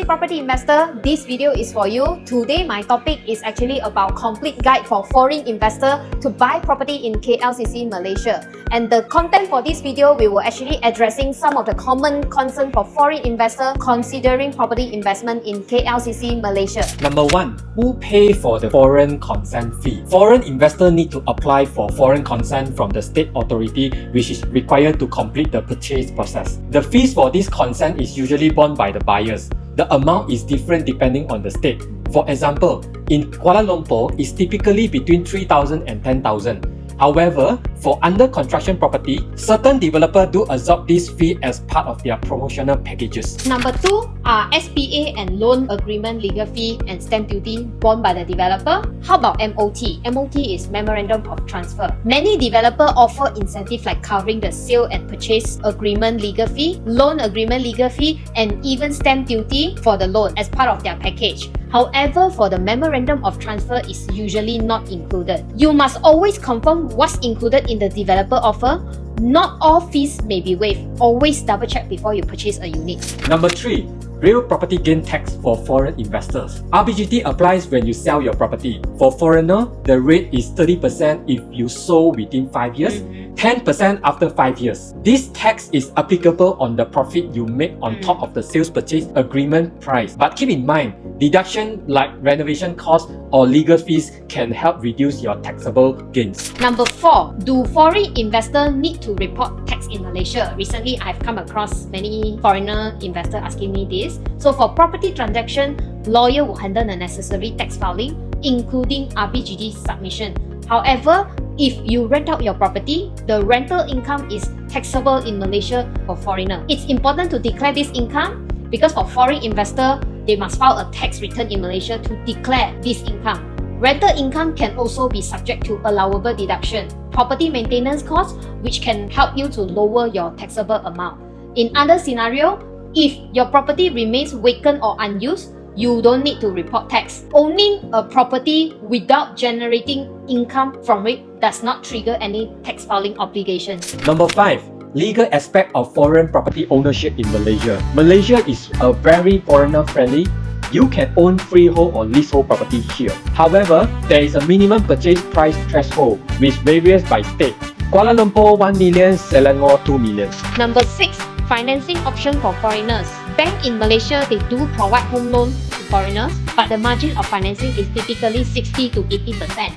property investor, this video is for you. Today my topic is actually about complete guide for foreign investor to buy property in KLCC Malaysia. And the content for this video, we will actually addressing some of the common concern for foreign investor considering property investment in KLCC Malaysia. Number 1. Who pay for the foreign consent fee? Foreign investor need to apply for foreign consent from the state authority which is required to complete the purchase process. The fees for this consent is usually borne by the buyers. The amount is different depending on the state. For example, in Kuala Lumpur, it's typically between 3,000 and 10,000. However, for under construction property, certain developers do absorb this fee as part of their promotional packages. Number 2 are SPA and loan agreement legal fee and stamp duty borne by the developer. How about MOT? MOT is Memorandum of Transfer. Many developers offer incentives like covering the sale and purchase agreement legal fee, loan agreement legal fee, and even stamp duty for the loan as part of their package. However, for the Memorandum of Transfer is usually not included. You must always confirm what's included in the developer offer. Not all fees may be waived. Always double check before you purchase a unit. Number 3. Real property gain tax for foreign investors. RBGT applies when you sell your property. For foreigner, the rate is 30% if you sold within 5 years, 10% after 5 years. This tax is applicable on the profit you make on top of the sales purchase agreement price. But keep in mind, deduction like renovation costs or legal fees can help reduce your taxable gains. Number 4. Do foreign investors need to report tax in Malaysia? Recently, I've come across many foreigner investors asking me this. So for property transaction, lawyer will handle the necessary tax filing, including RBGT submission. However, if you rent out your property, the rental income is taxable in Malaysia for foreigner. It's important to declare this income because for foreign investor, they must file a tax return in Malaysia to declare this income. Rental income can also be subject to allowable deduction, property maintenance costs, which can help you to lower your taxable amount. In other scenario, if your property remains vacant or unused, you don't need to report tax. Owning a property without generating income from it does not trigger any tax filing obligations. Number 5. Legal aspect of foreign property ownership in Malaysia. Malaysia is a very foreigner-friendly. You can own freehold or leasehold property here. However, there is a minimum purchase price threshold which varies by state. Kuala Lumpur 1 million, Selangor 2 million. Number 6. Financing option for foreigners. Bank in Malaysia, they do provide home loan to foreigners, but the margin of financing is typically 60 to 80%.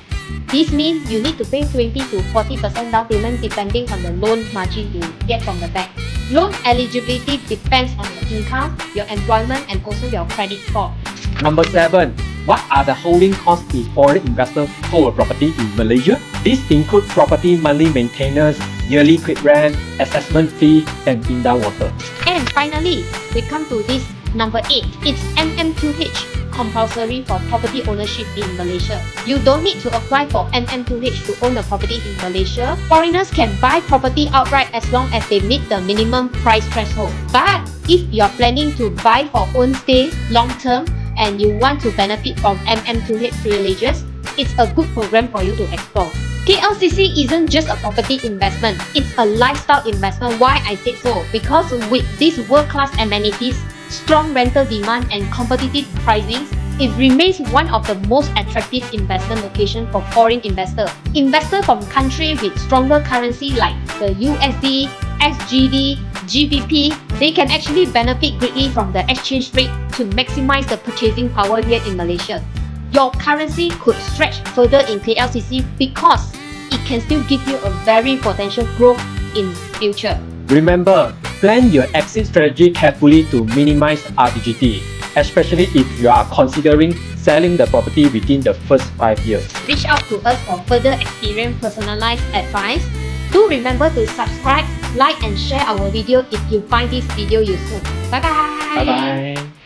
This means you need to pay 20 to 40% down payment depending on the loan margin you get from the bank. Loan eligibility depends on your income, your employment, and also your credit score. Number 7. What are the holding costs if foreign investors hold a property in Malaysia? These include property monthly maintenance, yearly quick rent, assessment fee, and indoor water. And finally, we come to this number 8. It's MM2H, compulsory for property ownership in Malaysia. You don't need to apply for MM2H to own a property in Malaysia. Foreigners can buy property outright as long as they meet the minimum price threshold. But if you're planning to buy for own stay long term and you want to benefit from MM2H privileges, it's a good program for you to explore. KLCC isn't just a property investment, it's a lifestyle investment. Why I said so? Because with these world-class amenities, strong rental demand and competitive pricing, it remains one of the most attractive investment locations for foreign investors. Investors from countries with stronger currency like the USD, SGD, GBP, they can actually benefit greatly from the exchange rate to maximize the purchasing power here in Malaysia. Your currency could stretch further in KLCC because it can still give you a very potential growth in future. Remember, plan your exit strategy carefully to minimize RBGT, especially if you are considering selling the property within the first 5 years. Reach out to us for further experience personalized advice. Do remember to subscribe, like and share our video if you find this video useful. Bye bye! Bye bye!